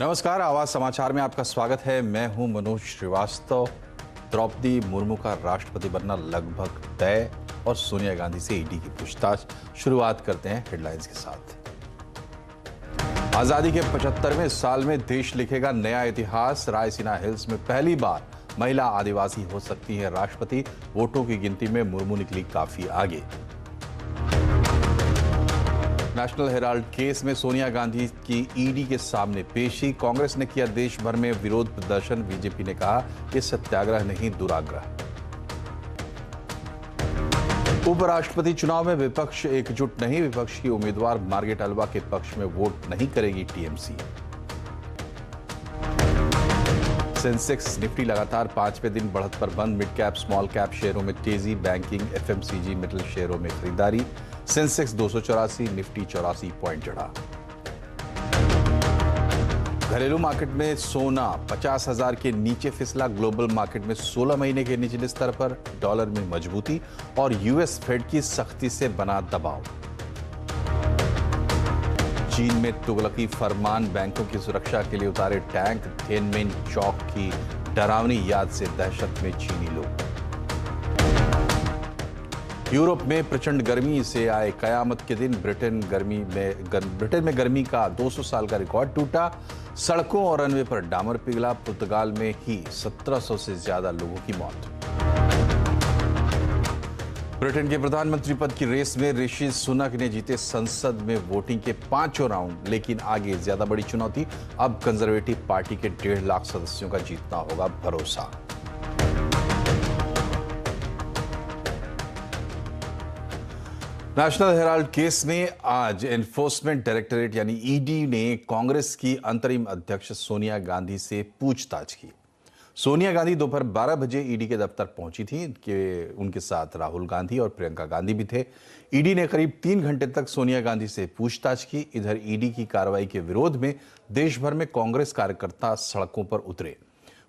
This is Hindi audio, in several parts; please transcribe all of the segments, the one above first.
नमस्कार, आवाज समाचार में आपका स्वागत है। मैं हूं मनोज श्रीवास्तव। द्रौपदी मुर्मू का राष्ट्रपति बनना लगभग तय और सोनिया गांधी से ईडी की पूछताछ। शुरुआत करते हैं हेडलाइंस के साथ। आजादी के 75वें साल में देश लिखेगा नया इतिहास। रायसीना हिल्स में पहली बार महिला आदिवासी हो सकती है राष्ट्रपति। वोटों की गिनती में मुर्मू निकली काफी आगे। नेशनल हेराल्ड केस में सोनिया गांधी की ईडी के सामने पेशी। कांग्रेस ने किया देश भर में विरोध प्रदर्शन। बीजेपी ने कहा ये सत्याग्रह नहीं दुराग्रह। उपराष्ट्रपति चुनाव में विपक्ष एकजुट नहीं। विपक्ष की उम्मीदवार मार्गरेट अल्वा के पक्ष में वोट नहीं करेगी टीएमसी। सेंसेक्स निफ्टी लगातार 5वें दिन बढ़त पर बंद। मिड कैप स्मॉल कैप शेयरों में तेजी। बैंकिंग एफएमसीजी मेटल शेयरों में खरीदारी। सेंसेक्स 284, निफ्टी 84 पॉइंट चढ़ा। घरेलू मार्केट में सोना 50,000 के नीचे फिसला। ग्लोबल मार्केट में 16 महीने के निचले स्तर पर। डॉलर में मजबूती और यूएस फेड की सख्ती से बना दबाव। चीन में तुगलकी फरमान। बैंकों की सुरक्षा के लिए उतारे टैंक। थिएनमेन चौक की डरावनी याद से दहशत में चीनी लोग। यूरोप में प्रचंड गर्मी से आए कयामत के दिन। ब्रिटेन में गर्मी का 200 साल का रिकॉर्ड टूटा। सड़कों और रनवे पर डामर पिघला। पुर्तगाल में ही 1700 से ज्यादा लोगों की मौत। ब्रिटेन के प्रधानमंत्री पद की रेस में ऋषि सुनक ने जीते संसद में वोटिंग के 5 राउंड, लेकिन आगे ज्यादा बड़ी चुनौती। अब कंजर्वेटिव पार्टी के 1.5 लाख सदस्यों का जीतना होगा भरोसा। नेशनल हेराल्ड केस में आज एनफोर्समेंट डायरेक्टरेट यानी ईडी ने कांग्रेस की अंतरिम अध्यक्ष सोनिया गांधी से पूछताछ की। सोनिया गांधी दोपहर 12 बजे ईडी के दफ्तर पहुंची थी। उनके साथ राहुल गांधी और प्रियंका गांधी भी थे। ईडी ने करीब 3 घंटे तक सोनिया गांधी से पूछताछ की। इधर ईडी की कार्रवाई के विरोध में देश भर में कांग्रेस कार्यकर्ता सड़कों पर उतरे।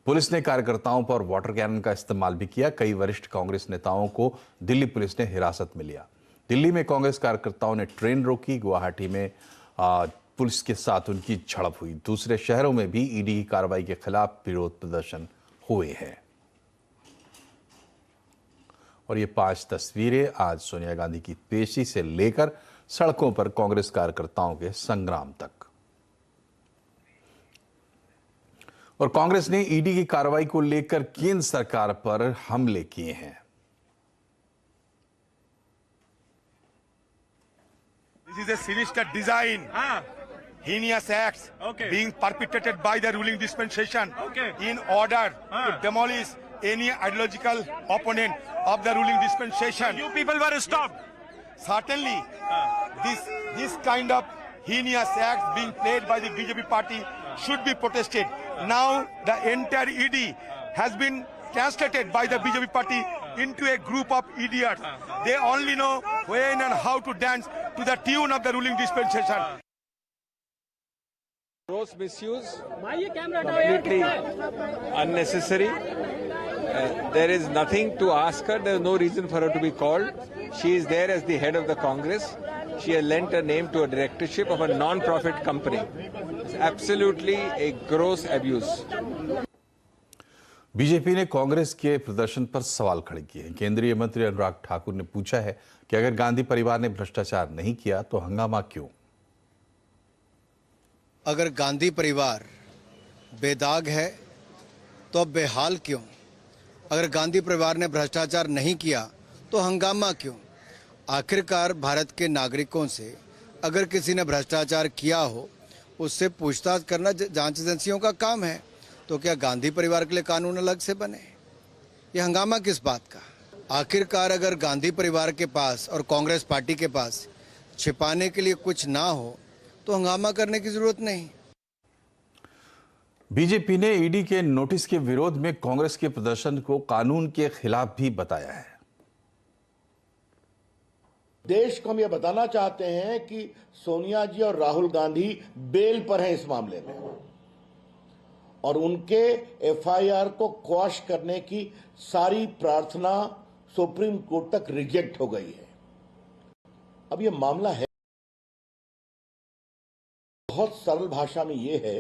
पुलिस ने कार्यकर्ताओं पर वाटर कैनन का इस्तेमाल भी किया। कई वरिष्ठ कांग्रेस नेताओं को दिल्ली पुलिस ने हिरासत में लिया। दिल्ली में कांग्रेस कार्यकर्ताओं ने ट्रेन रोकी। गुवाहाटी में पुलिस के साथ उनकी झड़प हुई। दूसरे शहरों में भी ईडी की कार्रवाई के खिलाफ विरोध प्रदर्शन हुए हैं। और ये 5 तस्वीरें आज सोनिया गांधी की पेशी से लेकर सड़कों पर कांग्रेस कार्यकर्ताओं के संग्राम तक। और कांग्रेस ने ईडी की कार्रवाई को लेकर केंद्र सरकार पर हमले किए हैं। This is a sinister design. Heinous acts being perpetrated by the ruling dispensation in order to demolish any ideological opponent of the ruling dispensation. You people were stopped. Certainly, this kind of heinous acts being played by the BJP party should be protested. Now, the entire ED has been translated by the BJP party into a group of idiots. They only know when and how to dance to the tune of the ruling dispensation. Gross misuse, completely unnecessary. There is nothing to ask her. There is no reason for her to be called. She is there as the head of the Congress. She has lent her name to a directorship of a non-profit company. It's absolutely a gross abuse. BJP ने कांग्रेस के प्रदर्शन पर सवाल खड़े किए हैं। केंद्रीय मंत्री अनुराग ठाकुर ने पूछा है कि अगर गांधी परिवार ने भ्रष्टाचार नहीं किया तो हंगामा क्यों? अगर गांधी परिवार बेदाग है तो अब बेहाल क्यों? अगर गांधी परिवार ने भ्रष्टाचार नहीं किया तो हंगामा क्यों? आखिरकार भारत के नागरिकों से अगर किसी ने भ्रष्टाचार किया हो उससे पूछताछ करना जांच एजेंसियों का काम है। तो क्या गांधी परिवार के लिए कानून अलग से बने? ये हंगामा किस बात का? आखिरकार अगर गांधी परिवार के पास और कांग्रेस पार्टी के पास छिपाने के लिए कुछ ना हो तो हंगामा करने की जरूरत नहीं। बीजेपी ने ईडी के नोटिस के विरोध में कांग्रेस के प्रदर्शन को कानून के खिलाफ भी बताया है। देश को हम ये बताना चाहते हैं कि सोनिया जी और राहुल गांधी बेल पर हैं इस मामले में और उनके एफआईआर को क्वाश करने की सारी प्रार्थना सुप्रीम कोर्ट तक रिजेक्ट हो गई है। अब ये मामला है बहुत सरल भाषा में ये है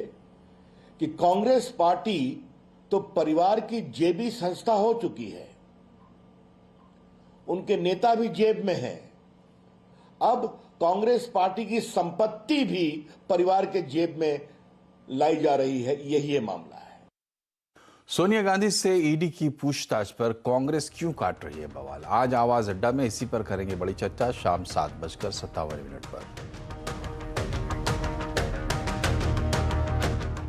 कि कांग्रेस पार्टी तो परिवार की जेबी संस्था हो चुकी है, उनके नेता भी जेब में हैं। अब कांग्रेस पार्टी की संपत्ति भी परिवार के जेब में लाई जा रही है, यही ये मामला है। सोनिया गांधी से ईडी की पूछताछ पर कांग्रेस क्यों काट रही है बवाल? आज आवाज अड्डा में इसी पर करेंगे बड़ी चर्चा, शाम 7:57 पर।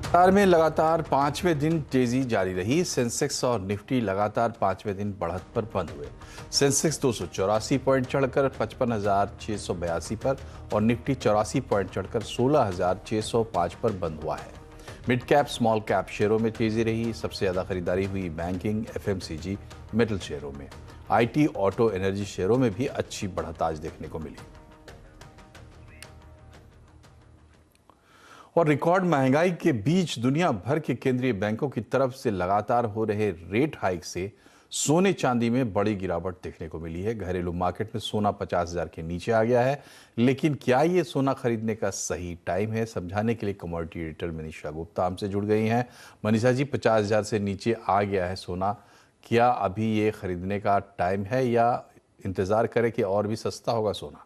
बाजार में लगातार 5वें दिन तेजी जारी रही। सेंसेक्स और निफ्टी लगातार 5वें दिन बढ़त पर बंद हुए। सेंसेक्स 284 पॉइंट चढ़कर 55,682 पर और निफ्टी 84 पॉइंट चढ़कर 16,605 पर बंद हुआ है। मिड कैप स्मॉल कैप शेयरों में तेजी रही। सबसे ज्यादा खरीदारी हुई बैंकिंग, एफएमसीजी, मेटल शेयरों में। आईटी, ऑटो, एनर्जी शेयरों में भी अच्छी बढ़त आज देखने को मिली। और रिकॉर्ड महंगाई के बीच दुनिया भर के केंद्रीय बैंकों की तरफ से लगातार हो रहे रेट हाइक से सोने चांदी में बड़ी गिरावट देखने को मिली है। घरेलू मार्केट में सोना 50,000 के नीचे आ गया है। लेकिन क्या ये सोना खरीदने का सही टाइम है? समझाने के लिए कमोडिटी एडिटर मनीषा गुप्ता हमसे जुड़ गई हैं। मनीषा जी, 50,000 से नीचे आ गया है सोना, क्या अभी ये खरीदने का टाइम है या इंतजार करें कि और भी सस्ता होगा सोना?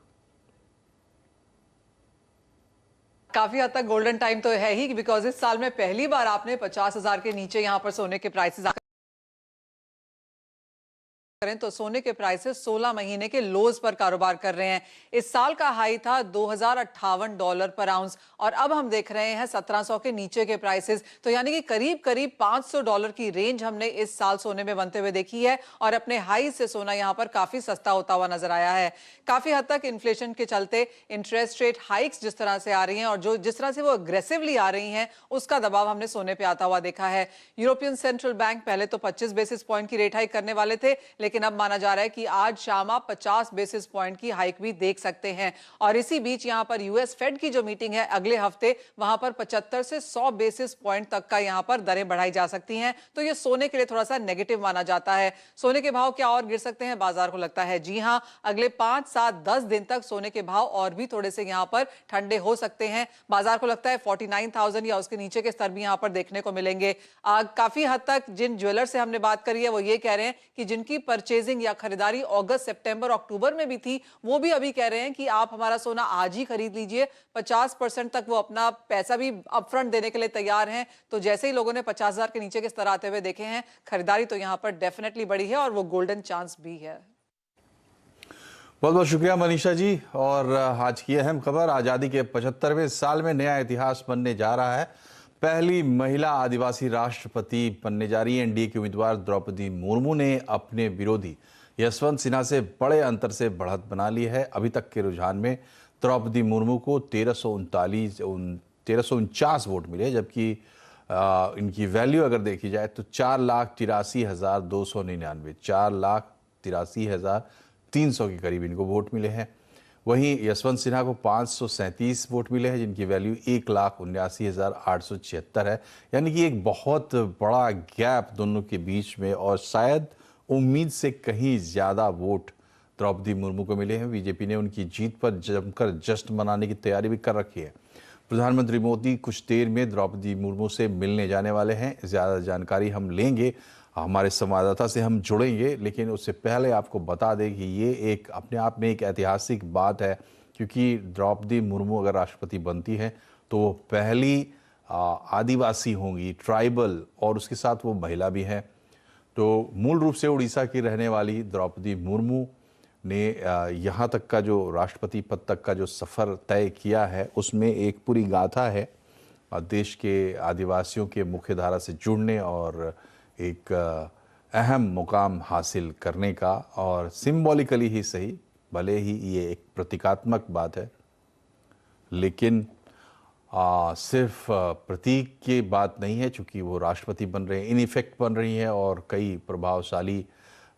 काफी हद तक गोल्डन टाइम तो है ही, बिकॉज इस साल में पहली बार आपने 50,000 के नीचे यहां पर सोने के प्राइसेस करें तो सोने के प्राइसेस 16 महीने के लोज पर कारोबार कर रहे हैं। इस साल का हाई था $2,058 पर आउंस और अब हम देख रहे हैं 1700 के नीचे के प्राइसेस। तो यानी कि करीब करीब $500 की रेंज हमने इस साल सोने में बनते हुए देखी है और अपने हाई से सोना यहां पर काफी सस्ता होता हुआ नजर आया है। काफी हद तक इन्फ्लेशन के चलते इंटरेस्ट रेट हाइक्स जिस तरह से आ रही हैं और जो जिस तरह से वो अग्रेसिवली आ रही हैं, उसका दबाव हमने सोने पे आता हुआ देखा है। यूरोपियन सेंट्रल बैंक पहले तो 25 बेसिस पॉइंट की रेट हाइक करने वाले थे, लेकिन अब माना जा रहा है कि आज शाम आप 50 बेसिस पॉइंट की हाइक भी देख सकते हैं। और इसी बीच यहां पर यूएस फेड की जो मीटिंग है अगले हफ्ते, वहां पर 75 से 100 बेसिस पॉइंट तक का यहां पर दरें बढ़ाई जा सकती हैं। तो ये सोने के लिए थोड़ा सा नेगेटिव माना जाता है। सोने के भाव क्या और गिर सकते हैं बाजार को लगता है? जी हां, अगले 5, 7, 10 दिन तक सोने के भाव और भी थोड़े से यहां पर ठंडे हो सकते हैं। बाजार को लगता है 49,000 या उसके नीचे के स्तर भी यहां पर देखने को मिलेंगे। काफी हद तक जिन ज्वेलर से हमने बात करी है वो ये कह रहे हैं कि जिनकी परचेजिंग या खरीदारी अगस्त, सितंबर, अक्टूबर में भी थी, वो भी अभी कह रहे हैं कि आप हमारा सोना आज ही खरीद लीजिए। 50% तक वो अपना पैसा भी अपफ्रंट देने के लिए तैयार हैं। तो जैसे ही लोगों ने 50,000 के नीचे के स्तर आते हुए देखे हैं, खरीदारी तो यहां पर डेफिनेटली बढ़ी है और वो गोल्डन चांस भी है। बहुत बहुत शुक्रिया मनीषा जी। और आज की अहम खबर, आज़ादी के 75वें साल में नया इतिहास बनने जा रहा है। पहली महिला आदिवासी राष्ट्रपति बनने जा रही है। एनडीए की उम्मीदवार द्रौपदी मुर्मू ने अपने विरोधी यशवंत सिन्हा से बड़े अंतर से बढ़त बना ली है। अभी तक के रुझान में द्रौपदी मुर्मू को 1349 वोट मिले, जबकि इनकी वैल्यू अगर देखी जाए तो 4,83,299, 4,83,300 के करीब इनको वोट मिले हैं। वहीं यशवंत सिन्हा को 537 वोट मिले हैं, जिनकी वैल्यू 1,79,876 है। यानी कि एक बहुत बड़ा गैप दोनों के बीच में, और शायद उम्मीद से कहीं ज़्यादा वोट द्रौपदी मुर्मू को मिले हैं। बीजेपी ने उनकी जीत पर जमकर जश्न मनाने की तैयारी भी कर रखी है। प्रधानमंत्री मोदी कुछ देर में द्रौपदी मुर्मू से मिलने जाने वाले हैं। ज़्यादा जानकारी हम लेंगे, हमारे संवाददाता से हम जुड़ेंगे, लेकिन उससे पहले आपको बता दें कि ये एक अपने आप में एक ऐतिहासिक बात है, क्योंकि द्रौपदी मुर्मू अगर राष्ट्रपति बनती हैं तो वो पहली आदिवासी होंगी, ट्राइबल, और उसके साथ वो महिला भी हैं। तो मूल रूप से उड़ीसा की रहने वाली द्रौपदी मुर्मू ने यहाँ तक का जो राष्ट्रपति पद तक का जो सफ़र तय किया है, उसमें एक पूरी गाथा है देश के आदिवासियों के मुख्यधारा से जुड़ने और एक अहम मुकाम हासिल करने का। और सिंबॉलिकली ही सही, भले ही ये एक प्रतीकात्मक बात है, लेकिन सिर्फ प्रतीक की बात नहीं है, चूँकि वो राष्ट्रपति बन रहे हैं, इन इफेक्ट बन रही हैं और कई प्रभावशाली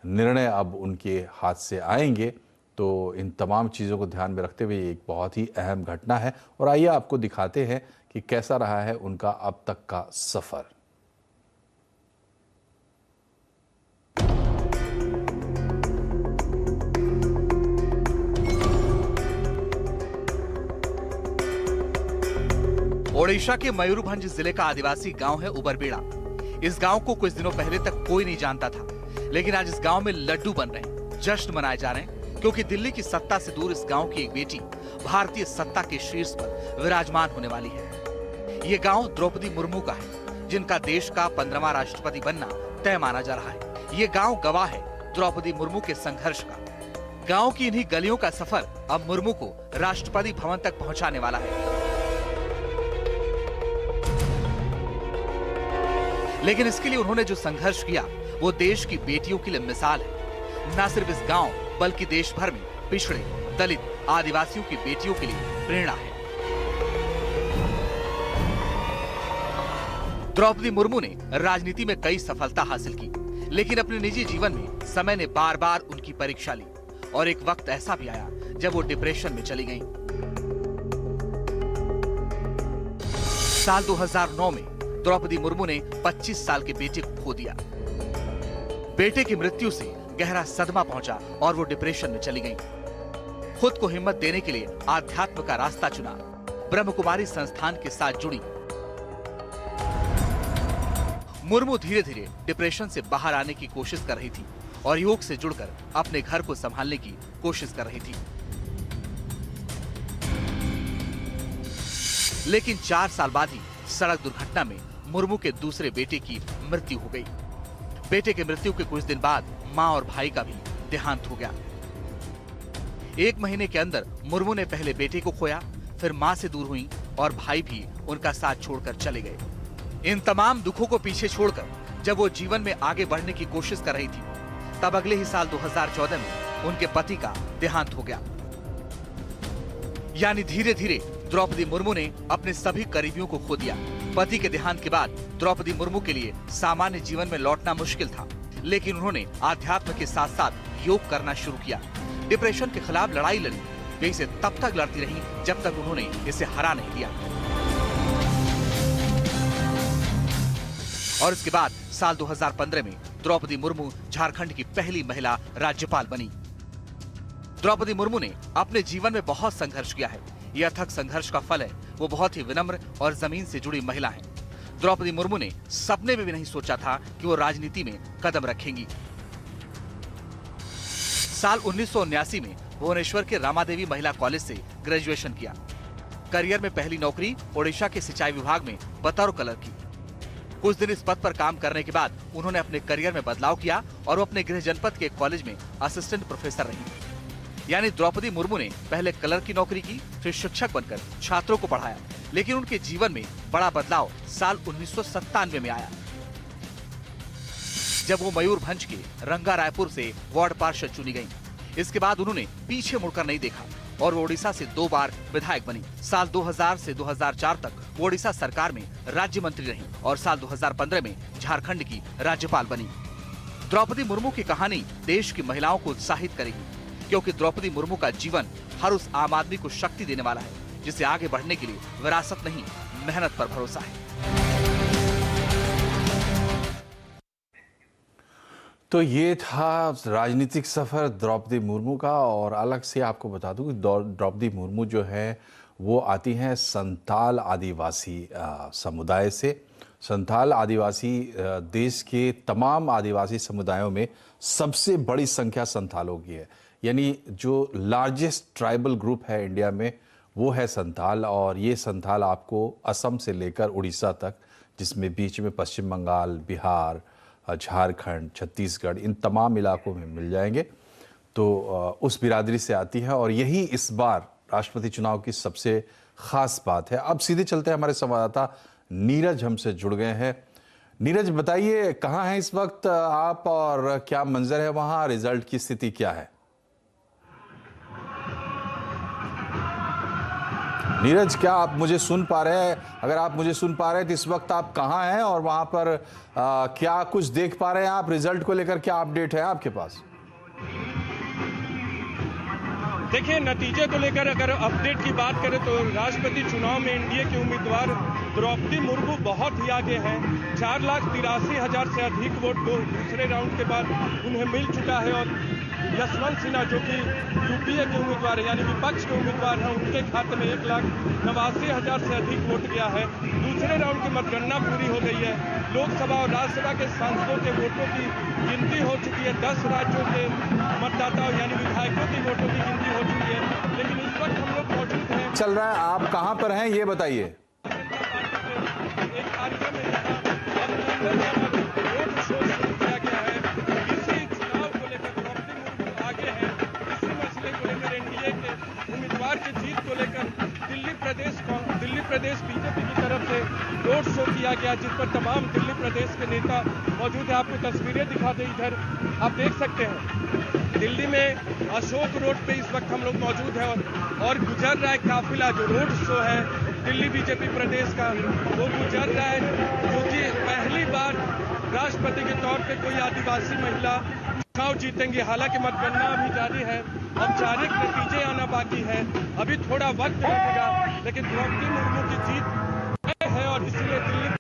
निर्णय अब उनके हाथ से आएंगे। तो इन तमाम चीज़ों को ध्यान में रखते हुए एक बहुत ही अहम घटना है। और आइए आपको दिखाते हैं कि कैसा रहा है उनका अब तक का सफ़र। ओडिशा के मयूरभंज जिले का आदिवासी गांव है उबरबेड़ा। इस गांव को कुछ दिनों पहले तक कोई नहीं जानता था, लेकिन आज इस गांव में लड्डू बन रहे हैं, जश्न मनाए जा रहे हैं, क्योंकि दिल्ली की सत्ता से दूर इस गांव की एक बेटी भारतीय सत्ता के शीर्ष पर विराजमान होने वाली है। ये गांव द्रौपदी मुर्मू का है, जिनका देश का 15वां राष्ट्रपति बनना तय माना जा रहा है। ये गांव गवाह है द्रौपदी मुर्मू के संघर्ष का। गांव की इन्हीं गलियों का सफर अब मुर्मू को राष्ट्रपति भवन तक पहुंचाने वाला है। लेकिन इसके लिए उन्होंने जो संघर्ष किया वो देश की बेटियों के लिए मिसाल है। न सिर्फ इस गांव बल्कि देश भर में पिछड़े, दलित, आदिवासियों की बेटियों के लिए प्रेरणा है। द्रौपदी मुर्मू ने राजनीति में कई सफलता हासिल की, लेकिन अपने निजी जीवन में समय ने बार बार उनकी परीक्षा ली और एक वक्त ऐसा भी आया जब वो डिप्रेशन में चली गईं। साल 2009 में द्रौपदी मुर्मू ने 25 साल के बेटे को खो दिया। बेटे की मृत्यु से गहरा सदमा पहुंचा और वो डिप्रेशन में चली गईं। खुद को हिम्मत देने के लिए आध्यात्म का रास्ता चुना, ब्रह्म कुमारी संस्थान के साथ जुड़ी। मुर्मू धीरे धीरे डिप्रेशन से बाहर आने की कोशिश कर रही थी और योग से जुड़कर अपने घर को संभालने की कोशिश कर रही थी। लेकिन 4 साल बाद ही सड़क दुर्घटना में मुर्मू के दूसरे बेटे की मृत्यु हो गई। बेटे की मृत्यु के कुछ दिन बाद मां और भाई का भी देहांत हो गया। 1 महीने के अंदर मुर्मू ने पहले बेटे को खोया, फिर मां से दूर हुई और भाई भी उनका साथ छोड़कर चले गए। इन तमाम दुखों को पीछे छोड़कर जब वो जीवन में आगे बढ़ने की कोशिश कर रही थी, तब अगले ही साल 2014 में उनके पति का देहांत हो गया। यानी धीरे धीरे द्रौपदी मुर्मू ने अपने सभी करीबियों को खो दिया। पति के देहांत के बाद द्रौपदी मुर्मू के लिए सामान्य जीवन में लौटना मुश्किल था, लेकिन उन्होंने आध्यात्म के साथ साथ योग करना शुरू किया। डिप्रेशन के खिलाफ लड़ाई लड़ी, वे इसे तब तक लड़ती रही जब तक उन्होंने इसे हरा नहीं दिया। और इसके बाद साल 2015 में द्रौपदी मुर्मू झारखंड की पहली महिला राज्यपाल बनी। द्रौपदी मुर्मू ने अपने जीवन में बहुत संघर्ष किया है। यह अथक संघर्ष का फल है वो बहुत ही विनम्र और जमीन से जुड़ी महिला है। द्रौपदी मुर्मू ने सपने में भी नहीं सोचा था कि वो राजनीति में कदम रखेंगी। साल 1979 में भुवनेश्वर के रामादेवी महिला कॉलेज से ग्रेजुएशन किया। करियर में पहली नौकरी ओडिशा के सिंचाई विभाग में बतौर क्लर्क की। कुछ दिन इस पद पर काम करने के बाद उन्होंने अपने करियर में बदलाव किया और वो अपने गृह जनपद के कॉलेज में असिस्टेंट प्रोफेसर रही। यानी द्रौपदी मुर्मू ने पहले क्लर्क की नौकरी की, फिर शिक्षक बनकर छात्रों को पढ़ाया। लेकिन उनके जीवन में बड़ा बदलाव साल 1997 में आया, जब वो मयूरभंज के रंगा रायपुर से वार्ड पार्षद चुनी गईं। इसके बाद उन्होंने पीछे मुड़कर नहीं देखा और वो ओडिशा से 2 बार विधायक बनी। साल 2000 से 2004 तक वो ओडिशा सरकार में राज्य मंत्री रही और साल 2015 में झारखंड की राज्यपाल बनी। द्रौपदी मुर्मू की कहानी देश की महिलाओं को उत्साहित करेगी, क्योंकि द्रौपदी मुर्मू का जीवन हर उस आम आदमी को शक्ति देने वाला है जिसे आगे बढ़ने के लिए विरासत नहीं, मेहनत पर भरोसा है। तो ये था राजनीतिक सफर द्रौपदी मुर्मू का। और अलग से आपको बता दूं कि द्रौपदी मुर्मू जो है वो आती हैं संथाल आदिवासी समुदाय से। संथाल आदिवासी देश के तमाम आदिवासी समुदायों में सबसे बड़ी संख्या संथालों की है। यानी जो लार्जेस्ट ट्राइबल ग्रुप है इंडिया में वो है संथाल। और ये संथाल आपको असम से लेकर उड़ीसा तक, जिसमें बीच में पश्चिम बंगाल, बिहार, झारखंड, छत्तीसगढ़, इन तमाम इलाकों में मिल जाएंगे। तो उस बिरादरी से आती है और यही इस बार राष्ट्रपति चुनाव की सबसे खास बात है। अब सीधे चलते हैं, हमारे संवाददाता नीरज हमसे जुड़ गए हैं। नीरज, बताइए कहाँ हैं इस वक्त आप और क्या मंजर है वहाँ, रिजल्ट की स्थिति क्या है? नीरज, क्या आप मुझे सुन पा रहे हैं? अगर आप मुझे सुन पा रहे हैं तो इस वक्त आप कहाँ हैं और वहाँ पर क्या कुछ देख पा रहे हैं आप? रिजल्ट को लेकर क्या अपडेट है आपके पास? देखिए, नतीजे को लेकर अगर अपडेट की बात करें तो राष्ट्रपति चुनाव में एनडीए के उम्मीदवार द्रौपदी मुर्मू बहुत ही आगे हैं। 4,83,000 से अधिक वोट दूसरे राउंड के बाद उन्हें मिल चुका है और यशवंत सिन्हा जो कि यूपीए के उम्मीदवार है यानी विपक्ष के उम्मीदवार हैं, उनके खाते में 1,89,000 से अधिक वोट गया है। दूसरे राउंड की मतगणना पूरी हो गई है। लोकसभा और राज्यसभा के सांसदों के वोटों की गिनती हो चुकी है। 10 राज्यों के मतदाताओं यानी विधायकों की वोटों की गिनती हो चुकी है। लेकिन इस वक्त हम लोग मौजूद हैं चल रहा है, आप कहां पर हैं ये बताइए। एक कार्यक्रम में वोट शो शुरू किया गया है। इसी चुनाव को लेकर द्रौपदी मुर्मू आगे हैं। इसी मसले को लेकर एनडीए के उम्मीदवार की जीत को लेकर दिल्ली प्रदेश बीजेपी की तरफ से रोड शो किया गया, जिस पर तमाम दिल्ली प्रदेश के नेता मौजूद है। आपको तस्वीरें दिखाते इधर आप देख सकते हैं। दिल्ली में अशोक रोड पे इस वक्त हम लोग मौजूद हैं और गुजर रहा है काफिला। जो रोड शो है दिल्ली बीजेपी प्रदेश का, वो गुजर रहा है, क्योंकि पहली बार राष्ट्रपति के तौर पे कोई आदिवासी महिला चुनाव जीतेंगी। हालांकि मतगणना अभी जारी है, औपचारिक नतीजे आना बाकी है, अभी थोड़ा वक्त लगेगा, लेकिन द्रौपदी मुर्मू की जीत तय है और इसलिए दिल्ली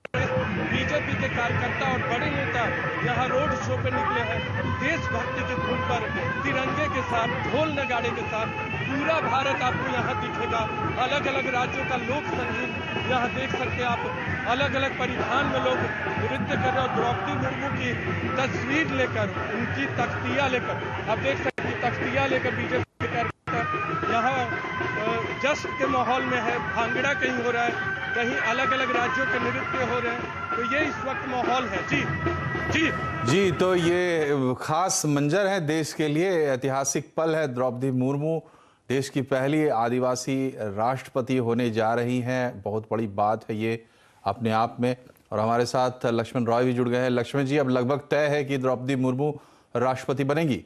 बीजेपी के कार्यकर्ता और बड़े नेता यहाँ रोड शो पे निकले हैं। देशभक्ति की धुन पर तिरंगे के साथ, ढोल नगाड़े के साथ पूरा भारत आपको यहाँ दिखेगा। अलग अलग राज्यों का लोक संगीत यहाँ देख सकते हैं आप। अलग अलग परिधान में लोग नृत्य कर रहे हैं और द्रौपदी मुर्मू की तस्वीर लेकर, उनकी तख्तियां लेकर, आप देख सकते हैं तख्तियां लेकर बीजेपी के कार्यकर्ता यहाँ जश्न के माहौल में है। भांगड़ा कहीं हो रहा है, कहीं अलग अलग राज्यों के नृत्य हो रहे हैं। तो ये इस वक्त माहौल है। जी, तो ये खास मंजर है देश के लिए, ऐतिहासिक पल है। द्रौपदी मुर्मू देश की पहली आदिवासी राष्ट्रपति होने जा रही हैं। बहुत बड़ी बात है ये अपने आप में। और हमारे साथ लक्ष्मण रॉय भी जुड़ गए हैं। लक्ष्मण जी, अब लगभग तय है कि द्रौपदी मुर्मू राष्ट्रपति बनेंगी?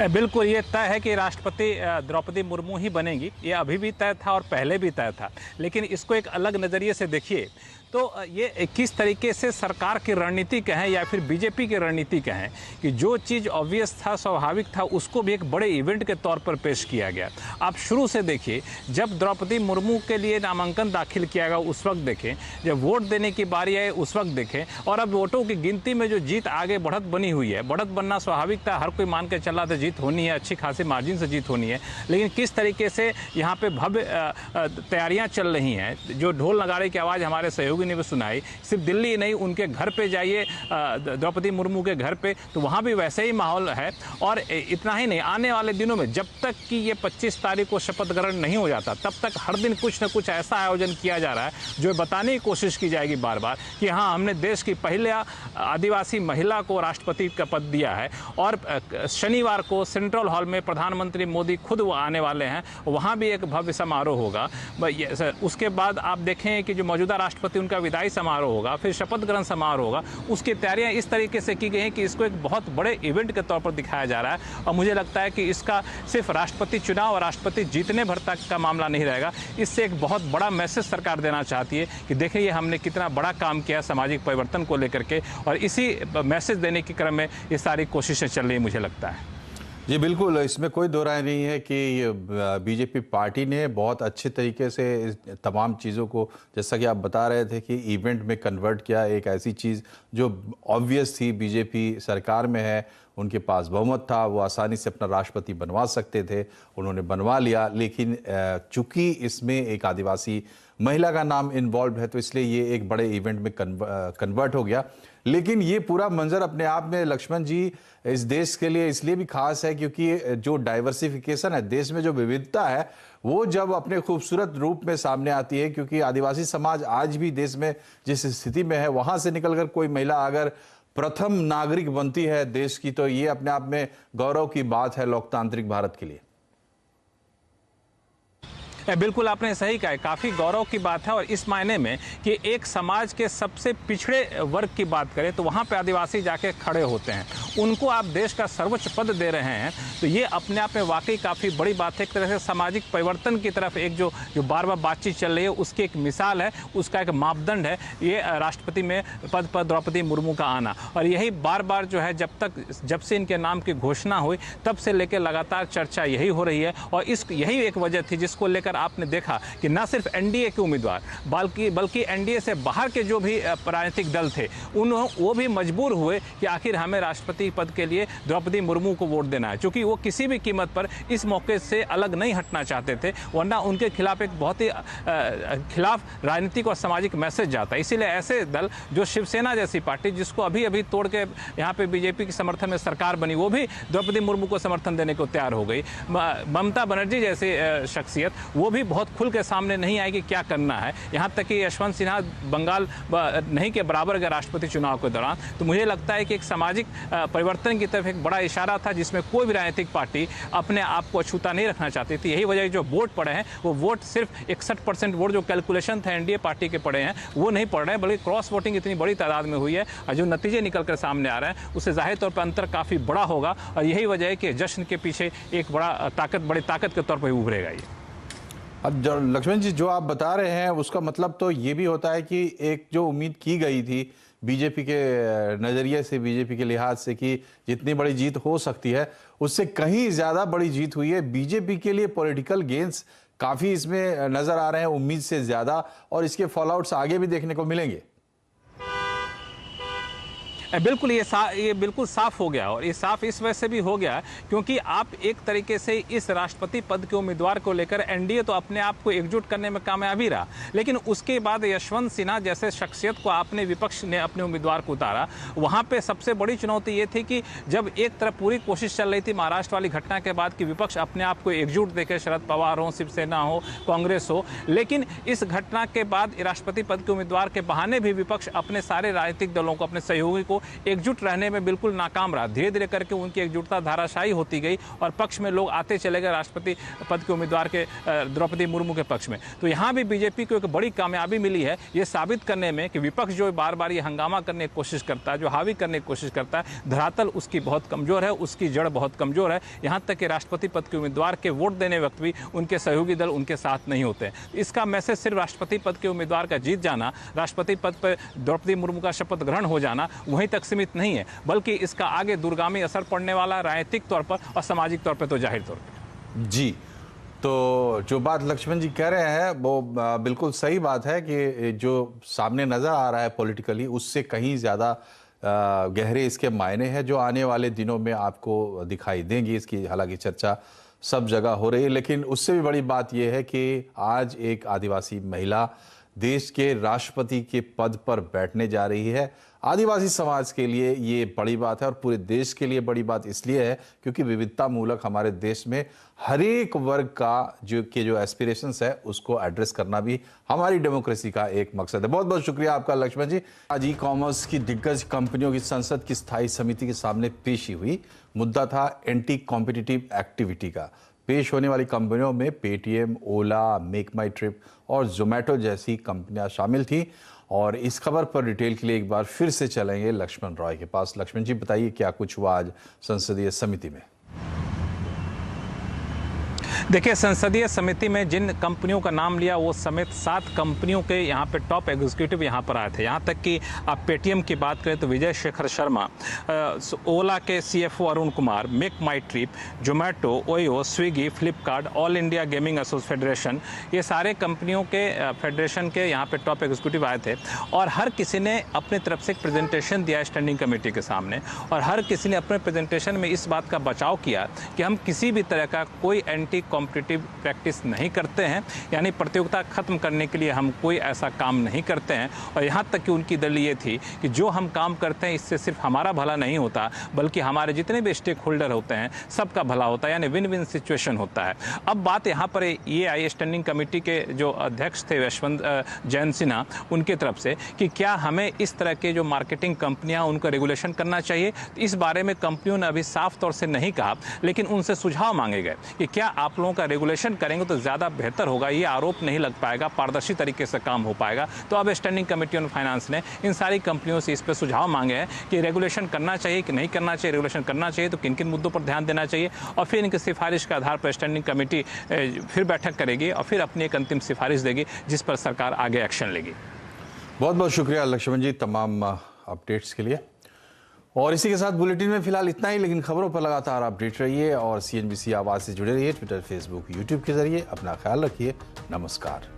बिल्कुल, ये तय है कि राष्ट्रपति द्रौपदी मुर्मू ही बनेंगी। ये अभी भी तय था और पहले भी तय था, लेकिन इसको एक अलग नज़रिए से देखिए तो ये किस तरीके से सरकार की रणनीति कहें या फिर बीजेपी की रणनीति कहें कि जो चीज़ ऑब्वियस था, स्वाभाविक था, उसको भी एक बड़े इवेंट के तौर पर पेश किया गया। आप शुरू से देखिए, जब द्रौपदी मुर्मू के लिए नामांकन दाखिल किया गया उस वक्त देखें, जब वोट देने की बारी आई उस वक्त देखें, और अब वोटों की गिनती में जो जीत आगे बढ़त बनी हुई है। बढ़त बनना स्वाभाविक था, हर कोई मान के चला था जीत होनी है, अच्छी खासी मार्जिन से जीत होनी है। लेकिन किस तरीके से यहाँ पे भव्य तैयारियाँ चल रही हैं, जो ढोल नगाड़े की आवाज़ हमारे सहयोगी ने भी सुनाई। सिर्फ दिल्ली नहीं, उनके घर पे जाइए, द्रौपदी मुर्मू के घर पे, तो वहाँ भी वैसे ही माहौल है। और इतना ही नहीं, आने वाले दिनों में जब तक कि ये 25 तारीख को शपथ ग्रहण नहीं हो जाता, तब तक हर दिन कुछ न कुछ ऐसा आयोजन किया जा रहा है जो बताने की कोशिश की जाएगी बार बार कि हाँ, हमने देश की पहले आदिवासी महिला को राष्ट्रपति का पद दिया है। और शनिवार को सेंट्रल हॉल में प्रधानमंत्री मोदी खुद वो आने वाले हैं, वहाँ भी एक भव्य समारोह होगा। उसके बाद आप देखें कि जो मौजूदा राष्ट्रपति, उनका विदाई समारोह होगा, फिर शपथ ग्रहण समारोह होगा। उसकी तैयारियां इस तरीके से की गई हैं कि इसको एक बहुत बड़े इवेंट के तौर पर दिखाया जा रहा है। और मुझे लगता है कि इसका सिर्फ राष्ट्रपति चुनाव और राष्ट्रपति जीतने भर तक का मामला नहीं रहेगा। इससे एक बहुत बड़ा मैसेज सरकार देना चाहती है कि देखिए हमने कितना बड़ा काम किया सामाजिक परिवर्तन को लेकर के, और इसी मैसेज देने के क्रम में ये सारी कोशिशें चल रही, मुझे लगता है। जी बिल्कुल, इसमें कोई दो राय नहीं है कि बीजेपी पार्टी ने बहुत अच्छे तरीके से तमाम चीज़ों को, जैसा कि आप बता रहे थे, कि इवेंट में कन्वर्ट किया। एक ऐसी चीज़ जो ऑब्वियस थी, बीजेपी सरकार में है, उनके पास बहुमत था, वो आसानी से अपना राष्ट्रपति बनवा सकते थे, उन्होंने बनवा लिया। लेकिन चूंकि इसमें एक आदिवासी महिला का नाम इन्वॉल्व है, तो इसलिए ये एक बड़े इवेंट में कन्वर्ट हो गया। लेकिन ये पूरा मंजर अपने आप में लक्ष्मण जी इस देश के लिए इसलिए भी खास है क्योंकि जो डाइवर्सिफिकेशन है, देश में जो विविधता है, वो जब अपने खूबसूरत रूप में सामने आती है। क्योंकि आदिवासी समाज आज भी देश में जिस स्थिति में है, वहां से निकलकर कोई महिला अगर प्रथम नागरिक बनती है देश की, तो ये अपने आप में गौरव की बात है लोकतांत्रिक भारत के लिए। बिल्कुल आपने सही कहा, काफ़ी गौरव की बात है। और इस मायने में कि एक समाज के सबसे पिछड़े वर्ग की बात करें तो वहाँ पे आदिवासी जाके खड़े होते हैं, उनको आप देश का सर्वोच्च पद दे रहे हैं, तो ये अपने आप में वाकई काफ़ी बड़ी बात है। एक तरह से सामाजिक परिवर्तन की तरफ एक जो बार बार बातचीत चल रही है, उसकी एक मिसाल है, उसका एक मापदंड है ये राष्ट्रपति में पद पर द्रौपदी मुर्मू का आना। और यही बार बार जो है जब से इनके नाम की घोषणा हुई, तब से लेकर लगातार चर्चा यही हो रही है। और यही एक वजह थी जिसको लेकर आपने देखा कि न सिर्फ एनडीए के उम्मीदवार बल्कि एनडीए से बाहर के जो भी राजनीतिक दल थे वो भी मजबूर हुए कि आखिर हमें राष्ट्रपति पद के लिए द्रौपदी मुर्मू को वोट देना है, क्योंकि वो किसी भी कीमत पर इस मौके से अलग नहीं हटना चाहते थे, वरना उनके खिलाफ एक बहुत ही खिलाफ राजनीतिक और सामाजिक मैसेज जाता है। इसीलिए ऐसे दल जो शिवसेना जैसी पार्टी, जिसको अभी अभी तोड़ के यहाँ पे बीजेपी के समर्थन में सरकार बनी, वो भी द्रौपदी मुर्मू को समर्थन देने को तैयार हो गई। ममता बनर्जी जैसे शख्सियत वो भी बहुत खुल के सामने नहीं आई कि क्या करना है। यहाँ तक कि यशवंत सिन्हा बंगाल नहीं के बराबर गए राष्ट्रपति चुनाव के दौरान। तो मुझे लगता है कि एक सामाजिक परिवर्तन की तरफ एक बड़ा इशारा था, जिसमें कोई भी राजनीतिक पार्टी अपने आप को अछूता नहीं रखना चाहती थी। यही वजह जो वोट पड़े हैं वो वोट सिर्फ 61% वोट जो कैलकुलेशन थे एनडीए पार्टी के पड़े हैं वो नहीं पड़ रहे हैं, बल्कि क्रॉस वोटिंग इतनी बड़ी तादाद में हुई है और जो नतीजे निकल कर सामने आ रहे हैं उससे जाहिर तौर पर अंतर काफ़ी बड़ा होगा। और यही वजह है कि जश्न के पीछे एक बड़ी ताकत के तौर पर उभरेगा ये। अब लक्ष्मण जी, जो आप बता रहे हैं उसका मतलब तो ये भी होता है कि एक जो उम्मीद की गई थी बीजेपी के नज़रिए से, बीजेपी के लिहाज से कि जितनी बड़ी जीत हो सकती है उससे कहीं ज़्यादा बड़ी जीत हुई है। बीजेपी के लिए पॉलिटिकल गेन्स काफ़ी इसमें नज़र आ रहे हैं, उम्मीद से ज़्यादा, और इसके फॉलोआउट्स आगे भी देखने को मिलेंगे। बिल्कुल ये बिल्कुल साफ हो गया, और ये साफ इस वजह से भी हो गया क्योंकि आप एक तरीके से इस राष्ट्रपति पद के उम्मीदवार को लेकर एनडीए तो अपने आप को एकजुट करने में कामयाब ही रहा, लेकिन उसके बाद यशवंत सिन्हा जैसे शख्सियत को आपने विपक्ष ने अपने उम्मीदवार को उतारा। वहाँ पे सबसे बड़ी चुनौती ये थी कि जब एक तरफ पूरी कोशिश चल रही थी महाराष्ट्र वाली घटना के बाद कि विपक्ष अपने आप को एकजुट देखे, शरद पवार हो, शिवसेना हो, कांग्रेस हो, लेकिन इस घटना के बाद राष्ट्रपति पद के उम्मीदवार के बहाने भी विपक्ष अपने सारे राजनीतिक दलों को, अपने सहयोगी को एकजुट रहने में बिल्कुल नाकाम रहा। धीरे धीरे करके उनकी एकजुटता धाराशायी होती गई और पक्ष में लोग आते चले गए राष्ट्रपति पद के उम्मीदवार के द्रौपदी मुर्मू के पक्ष में। तो यहाँ भी बीजेपी को एक बड़ी कामयाबी मिली है ये साबित करने में कि विपक्ष जो बार बार ये हंगामा करने की कोशिश करता है, जो हावी करने की कोशिश करता है, धरातल उसकी बहुत कमज़ोर है, उसकी जड़ बहुत कमज़ोर है। यहाँ तक कि राष्ट्रपति पद के उम्मीदवार के वोट देने वक्त भी उनके सहयोगी दल उनके साथ नहीं होते। इसका मैसेज सिर्फ राष्ट्रपति पद के उम्मीदवार का जीत जाना, राष्ट्रपति पद पर द्रौपदी मुर्मू का शपथ ग्रहण हो जाना वहीं तक सीमित नहीं है, बल्कि इसका आगे दूरगामी असर पड़ने वाला राजनीतिक तौर पर और सामाजिक तौर पर तो जाहिर तौर पर। जी, तो जो बात लक्ष्मण जी कह रहे हैं वो बिल्कुल सही बात है कि जो सामने नज़र आ रहा है पॉलिटिकली उससे कहीं ज़्यादा गहरे इसके मायने हैं जो आने वाले दिनों में आपको दिखाई देंगी। इसकी हालांकि चर्चा सब जगह हो रही है, लेकिन उससे भी बड़ी बात यह है कि आज एक आदिवासी महिला देश के राष्ट्रपति के पद पर बैठने जा रही है। आदिवासी समाज के लिए ये बड़ी बात है और पूरे देश के लिए बड़ी बात इसलिए है क्योंकि विविधता मूलक हमारे देश में हर एक वर्ग का जो एस्पिरेशंस है उसको एड्रेस करना भी हमारी डेमोक्रेसी का एक मकसद है। बहुत बहुत शुक्रिया आपका लक्ष्मण जी। आज ई कॉमर्स की दिग्गज कंपनियों की संसद की स्थायी समिति के सामने पेशी हुई। मुद्दा था एंटी कॉम्पिटिटिव एक्टिविटी का। पेश होने वाली कंपनियों में पेटीएम, ओला, मेक माई ट्रिप और जोमेटो जैसी कंपनियां शामिल थी। और इस खबर पर डिटेल के लिए एक बार फिर से चलेंगे लक्ष्मण रॉय के पास। लक्ष्मण जी, बताइए क्या कुछ हुआ आज संसदीय समिति में? देखिए, संसदीय समिति में जिन कंपनियों का नाम लिया वो समेत 7 कंपनियों के यहाँ पे टॉप एग्जीक्यूटिव यहाँ पर आए थे। यहाँ तक कि आप पेटीएम की बात करें तो विजय शेखर शर्मा, ओला के CFO Arun Kumar, MakeMyTrip, Zomato, Oyo, Swiggy, Flipkart, All India Gaming Federation, ये सारे कंपनियों के फेडरेशन के यहाँ पे टॉप एग्जीक्यूटिव आए थे। और हर किसी ने अपनी तरफ से एक प्रेजेंटेशन दिया स्टैंडिंग कमेटी के सामने, और हर किसी ने अपने प्रेजेंटेशन में इस बात का बचाव किया कि हम किसी भी तरह का कोई एंटी कॉम्पिटिटिव प्रैक्टिस नहीं करते हैं, यानी प्रतियोगिता खत्म करने के लिए हम कोई ऐसा काम नहीं करते हैं। और यहाँ तक कि उनकी दलील ये थी कि जो हम काम करते हैं इससे सिर्फ हमारा भला नहीं होता बल्कि हमारे जितने भी स्टेक होल्डर होते हैं सबका भला होता है, यानी विन विन सिचुएशन होता है। अब बात यहाँ पर ये आई स्टैंडिंग कमेटी के जो अध्यक्ष थे यशवंत जयंत सिन्हा, उनके तरफ से कि क्या हमें इस तरह के जो मार्केटिंग कंपनियाँ उनका रेगुलेशन करना चाहिए। तो इस बारे में कंपनियों ने अभी साफ तौर से नहीं कहा, लेकिन उनसे सुझाव मांगे गए कि क्या आप लोगों का रेगुलेशन करेंगे तो ज़्यादा बेहतर होगा, ये आरोप नहीं लग पाएगा, पारदर्शी तरीके से काम हो पाएगा। तो अब स्टैंडिंग कमेटी ऑन फाइनेंस ने इन सारी कंपनियों से इस पर सुझाव मांगे हैं कि रेगुलेशन करना चाहिए कि नहीं करना चाहिए, रेगुलेशन करना चाहिए तो किन किन मुद्दों पर ध्यान देना चाहिए। और फिर इनकी सिफारिश के आधार पर स्टैंडिंग कमेटी फिर बैठक करेगी और फिर अपनी एक अंतिम सिफारिश देगी जिस पर सरकार आगे एक्शन लेगी। बहुत बहुत शुक्रिया लक्ष्मण जी तमाम अपडेट्स के लिए। और इसी के साथ बुलेटिन में फिलहाल इतना ही, लेकिन खबरों पर लगातार अपडेट रहिए और CNBC आवाज से जुड़े रहिए ट्विटर, फेसबुक, यूट्यूब के जरिए। अपना ख्याल रखिए। नमस्कार।